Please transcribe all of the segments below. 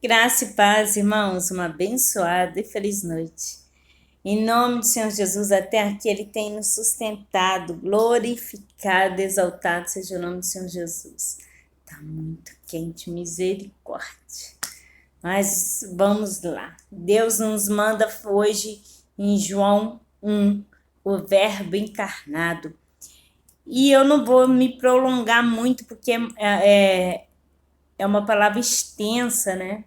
Graça e paz, irmãos, uma abençoada e feliz noite. Em nome do Senhor Jesus, até aqui Ele tem nos sustentado, glorificado, exaltado seja o nome do Senhor Jesus. Tá muito quente, misericórdia. Mas vamos lá. Deus nos manda hoje em João 1, o Verbo encarnado. E eu não vou me prolongar muito, porque é uma palavra extensa, né?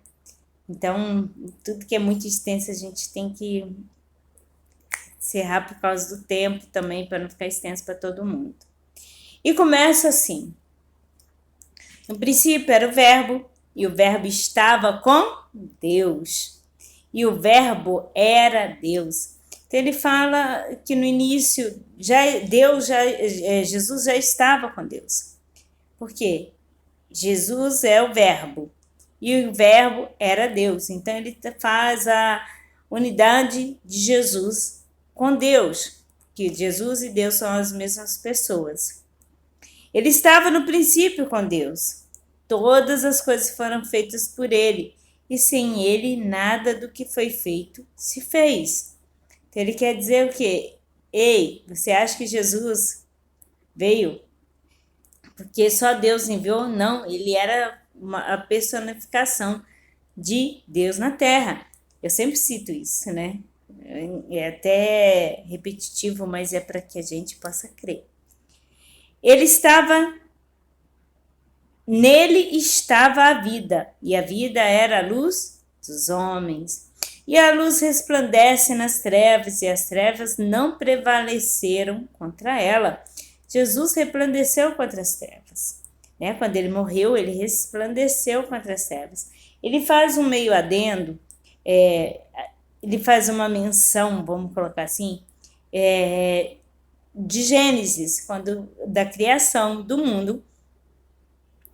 Então, tudo que é muito extenso a gente tem que encerrar por causa do tempo também, para não ficar extenso para todo mundo. E começa assim: no princípio era o Verbo, e o Verbo estava com Deus, e o Verbo era Deus. Então ele fala que no início Jesus já estava com Deus. Por quê? Jesus é o Verbo e o Verbo era Deus. Então ele faz a unidade de Jesus com Deus, que Jesus e Deus são as mesmas pessoas. Ele estava no princípio com Deus. Todas as coisas foram feitas por ele, e sem ele nada do que foi feito se fez. Então ele quer dizer o quê? Ei, você acha que Jesus veio porque só Deus enviou? Não, ele era a personificação de Deus na Terra. Eu sempre cito isso, né? É até repetitivo, mas é para que a gente possa crer. Nele estava a vida, e a vida era a luz dos homens. E a luz resplandece nas trevas, e as trevas não prevaleceram contra ela. Jesus resplandeceu contra as trevas. Né? Quando ele morreu, ele resplandeceu contra as trevas. Ele faz um meio adendo, ele faz uma menção, vamos colocar assim, de Gênesis, da criação do mundo.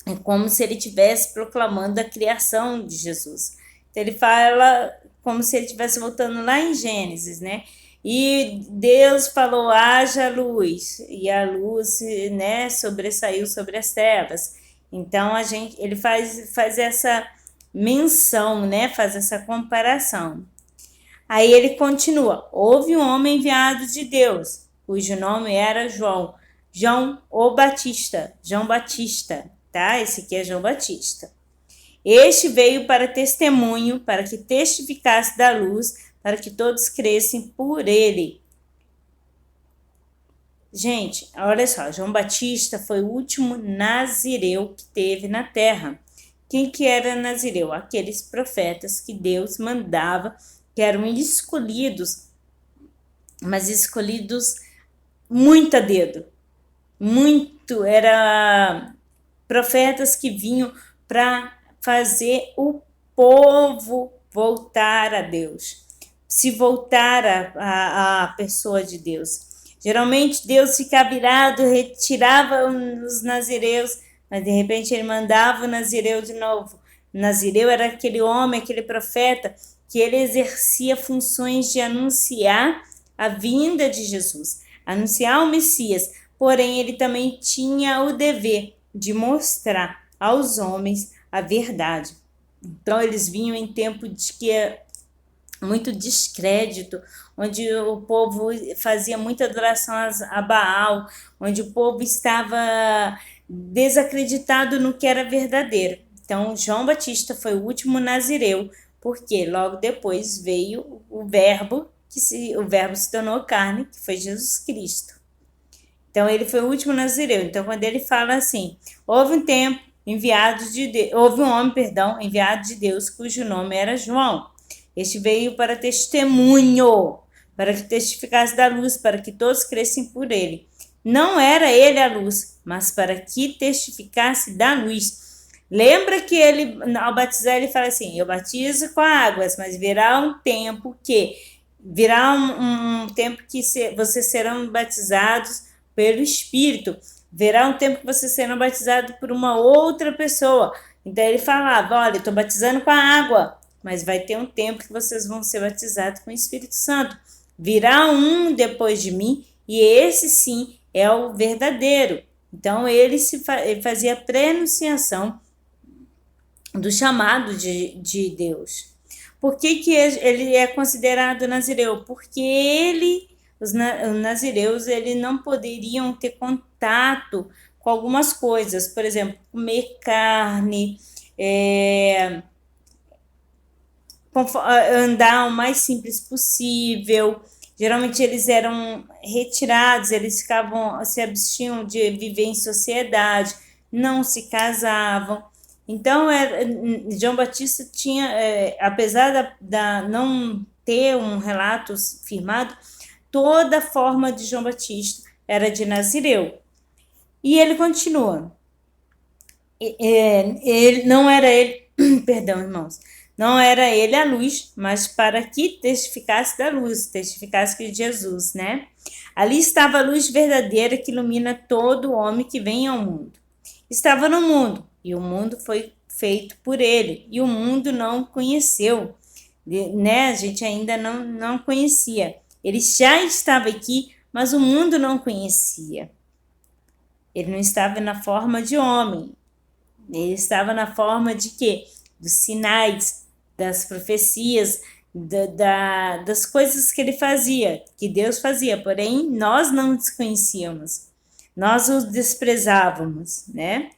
É como se ele estivesse proclamando a criação de Jesus. Então ele fala como se ele estivesse voltando lá em Gênesis, né? E Deus falou, haja luz, e a luz, né, sobressaiu sobre as trevas. Então ele faz essa menção, né, faz essa comparação. Aí ele continua, houve um homem enviado de Deus, cujo nome era João Batista, tá? Esse aqui é João Batista. Este veio para testemunho, para que testificasse da luz, para que todos crescem por ele. Gente, olha só, João Batista foi o último nazireu que teve na terra. Quem que era nazireu? Aqueles profetas que Deus mandava, que eram escolhidos, mas escolhidos muito a dedo. Era profetas que vinham para fazer o povo voltar a Deus, se voltar à pessoa de Deus. Geralmente Deus ficava irado, retirava os nazireus, mas de repente ele mandava o nazireu de novo. O nazireu era aquele homem, aquele profeta, que ele exercia funções de anunciar a vinda de Jesus, anunciar o Messias, porém ele também tinha o dever de mostrar aos homens a verdade. Então eles vinham em tempo de que muito descrédito, onde o povo fazia muita adoração a Baal, onde o povo estava desacreditado no que era verdadeiro. Então João Batista foi o último nazireu, porque logo depois veio o Verbo, o Verbo se tornou carne, que foi Jesus Cristo. Então ele foi o último nazireu. Então quando ele fala assim, houve um homem, enviado de Deus, cujo nome era João. Este veio para testemunho, para que testificasse da luz, para que todos crescem por ele. Não era ele a luz, mas para que testificasse da luz. Lembra que ele, ao batizar, ele fala assim, eu batizo com águas, mas virá um tempo que vocês serão batizados pelo Espírito. Verá um tempo que vocês serão batizados por uma outra pessoa. Então ele falava, olha, eu estou batizando com a água, mas vai ter um tempo que vocês vão ser batizados com o Espírito Santo. Virá um depois de mim, e esse sim é o verdadeiro. Então ele fazia a prenunciação do chamado de Deus. Por que ele é considerado nazireu? Porque os nazireus, não poderiam ter contato com algumas coisas, por exemplo, comer carne, andar o mais simples possível. Geralmente eles eram retirados, eles se abstinham de viver em sociedade, não se casavam. Então, João Batista tinha, apesar não ter um relato firmado, toda a forma de João Batista era de nazireu. E ele continua. Não era ele, perdão, irmãos, não era ele a luz, mas para que testificasse da luz, testificasse que Jesus, né? Ali estava a luz verdadeira que ilumina todo homem que vem ao mundo. Estava no mundo, e o mundo foi feito por ele, e o mundo não o conheceu, né? A gente ainda não conhecia. Ele já estava aqui, mas o mundo não conhecia. Ele não estava na forma de homem, ele estava na forma de quê? Dos sinais, das profecias, das coisas que ele fazia, que Deus fazia, porém nós não os conhecíamos, nós os desprezávamos, né?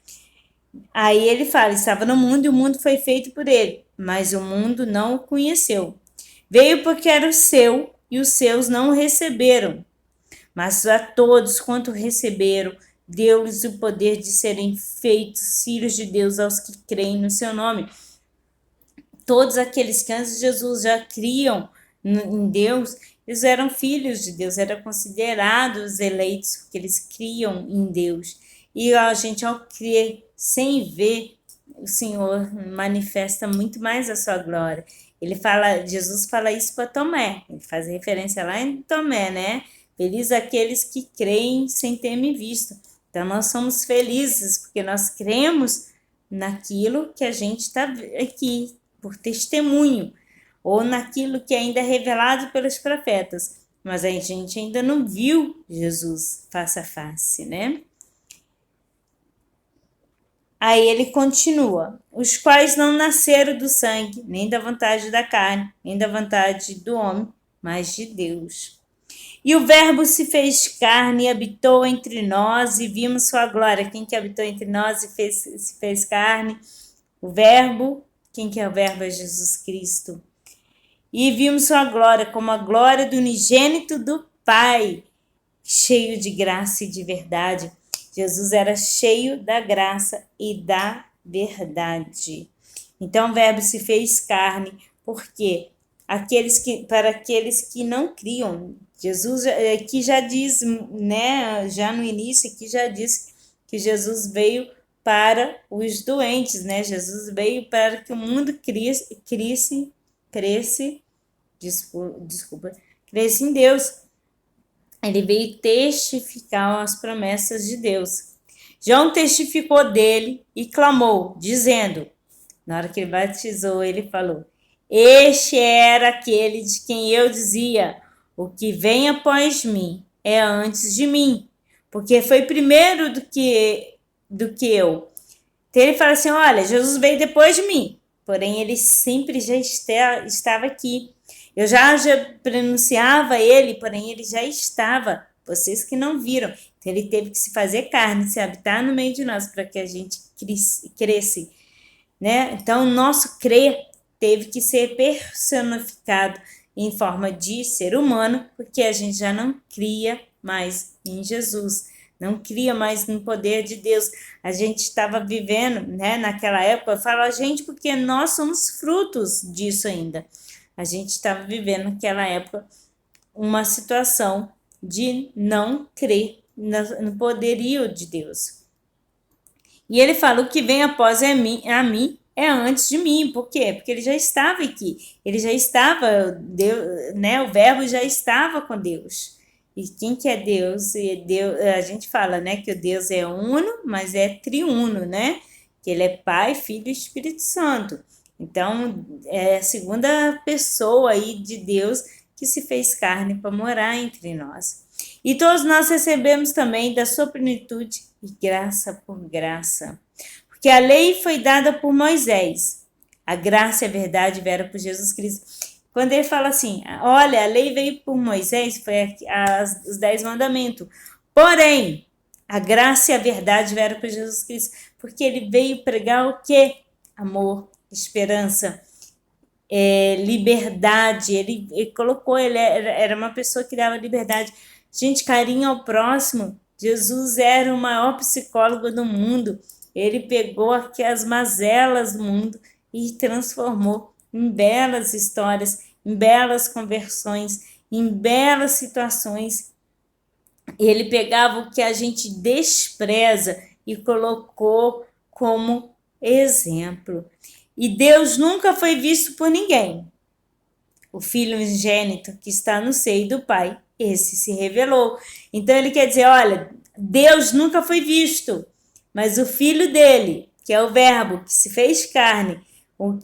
Aí ele fala, estava no mundo e o mundo foi feito por ele, mas o mundo não o conheceu. Veio porque era o seu e os seus não o receberam, mas a todos quanto receberam, deu-lhes o poder de serem feitos filhos de Deus aos que creem no seu nome. Todos aqueles que antes de Jesus já criam em Deus, eles eram filhos de Deus, eram considerados eleitos, porque eles criam em Deus. E a gente, ao crer sem ver, o Senhor manifesta muito mais a sua glória. Jesus fala isso para Tomé, ele faz referência lá em Tomé, né? Feliz aqueles que creem sem ter me visto. Então, nós somos felizes, porque nós cremos naquilo que a gente está aqui, por testemunho, ou naquilo que ainda é revelado pelos profetas. Mas a gente ainda não viu Jesus face a face, né? Aí ele continua, os quais não nasceram do sangue, nem da vontade da carne, nem da vontade do homem, mas de Deus. E o verbo se fez carne e habitou entre nós e vimos sua glória. Quem que habitou entre nós e se fez carne? O verbo. Quem que é o verbo? É Jesus Cristo. E vimos sua glória como a glória do unigênito do Pai, cheio de graça e de verdade. Jesus era cheio da graça e da verdade. Então o verbo se fez carne, porque para aqueles que não criam, Jesus aqui já diz, né, já no início aqui já diz que Jesus veio para os doentes, né? Jesus veio para que o mundo cresce em Deus. Ele veio testificar as promessas de Deus. João testificou dele e clamou, dizendo, na hora que ele batizou, ele falou, este era aquele de quem eu dizia, o que vem após mim é antes de mim, porque foi primeiro do que eu. Então ele fala assim, olha, Jesus veio depois de mim, porém ele sempre já estava aqui. Eu já pronunciava ele, porém ele já estava, vocês que não viram. Então ele teve que se fazer carne, se habitar no meio de nós, para que a gente cresça, né? Então o nosso crer teve que ser personificado em forma de ser humano, porque a gente já não cria mais em Jesus, não cria mais no poder de Deus. A gente estava vivendo, né, naquela época, eu falo a gente porque nós somos frutos disso ainda. A gente estava vivendo naquela época uma situação de não crer no poderio de Deus. E ele fala, o que vem após a mim é antes de mim. Por quê? Porque ele já estava aqui. Ele já estava, Deus, né? O verbo já estava com Deus. E quem que é Deus? Deus? A gente fala, né, que o Deus é uno, mas é triuno, né? Que ele é Pai, Filho e Espírito Santo. Então, é a segunda pessoa aí de Deus que se fez carne para morar entre nós. E todos nós recebemos também da sua plenitude e graça por graça. Porque a lei foi dada por Moisés, a graça e a verdade vieram por Jesus Cristo. Quando ele fala assim, olha, a lei veio por Moisés, foi os 10 mandamentos. Porém, a graça e a verdade vieram por Jesus Cristo, porque ele veio pregar o quê? Amor, esperança, liberdade. Ele colocou, ele era uma pessoa que dava liberdade. Gente, carinho ao próximo. Jesus era o maior psicólogo do mundo. Ele pegou aqui as mazelas do mundo e transformou em belas histórias, em belas conversões, em belas situações. Ele pegava o que a gente despreza e colocou como exemplo. E Deus nunca foi visto por ninguém. O Filho unigênito que está no seio do Pai, esse se revelou. Então ele quer dizer, olha, Deus nunca foi visto, mas o Filho dele, que é o Verbo, que se fez carne,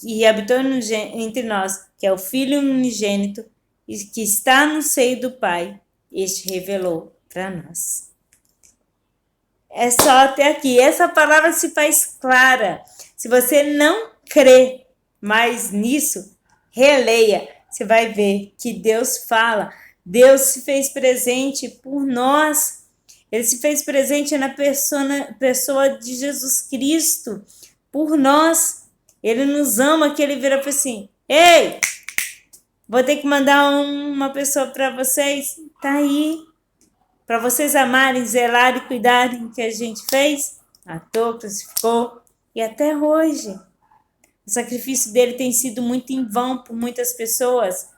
e habitou entre nós, que é o Filho unigênito, que está no seio do Pai, este revelou para nós. É só até aqui. Essa palavra se faz clara. Se você não crê mais nisso, releia. Você vai ver que Deus fala. Deus se fez presente por nós. Ele se fez presente na pessoa de Jesus Cristo, por nós. Ele nos ama, que ele vira para assim, ei, vou ter que mandar uma pessoa para vocês. Tá aí. Para vocês amarem, zelarem e cuidarem que a gente fez, matou, crucificou, e até hoje. O sacrifício dele tem sido muito em vão por muitas pessoas,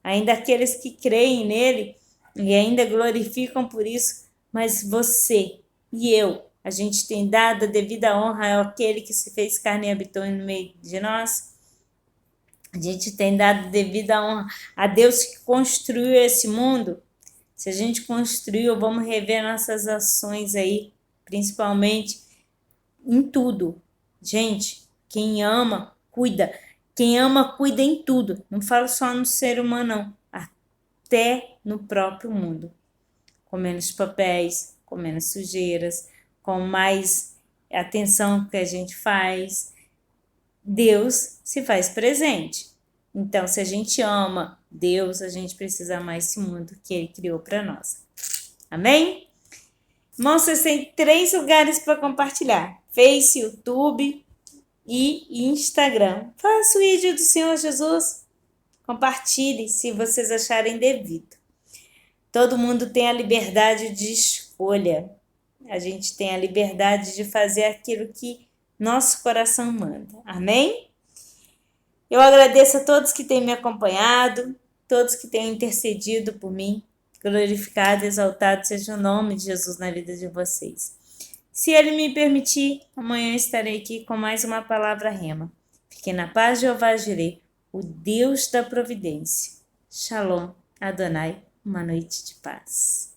ainda aqueles que creem nele e ainda glorificam por isso, mas você e eu, a gente tem dado a devida honra àquele que se fez carne e habitou no meio de nós. A gente tem dado devida honra a Deus que construiu esse mundo. Se a gente construiu, vamos rever nossas ações aí, principalmente em tudo. Gente, quem ama, cuida. Quem ama, cuida em tudo. Não falo só no ser humano, não. Até no próprio mundo. Com menos papéis, com menos sujeiras, com mais atenção que a gente faz. Deus se faz presente. Então, se a gente ama Deus, a gente precisa amar esse mundo que Ele criou para nós. Amém? Irmãos, vocês têm 3 lugares para compartilhar: Face, YouTube e Instagram. Faça o vídeo do Senhor Jesus. Compartilhe se vocês acharem devido. Todo mundo tem a liberdade de escolha. A gente tem a liberdade de fazer aquilo que nosso coração manda. Amém? Eu agradeço a todos que têm me acompanhado, todos que têm intercedido por mim. Glorificado e exaltado seja o nome de Jesus na vida de vocês. Se Ele me permitir, amanhã estarei aqui com mais uma palavra rema. Fiquem na paz de Jeová Jireh, o Deus da providência. Shalom, Adonai, uma noite de paz.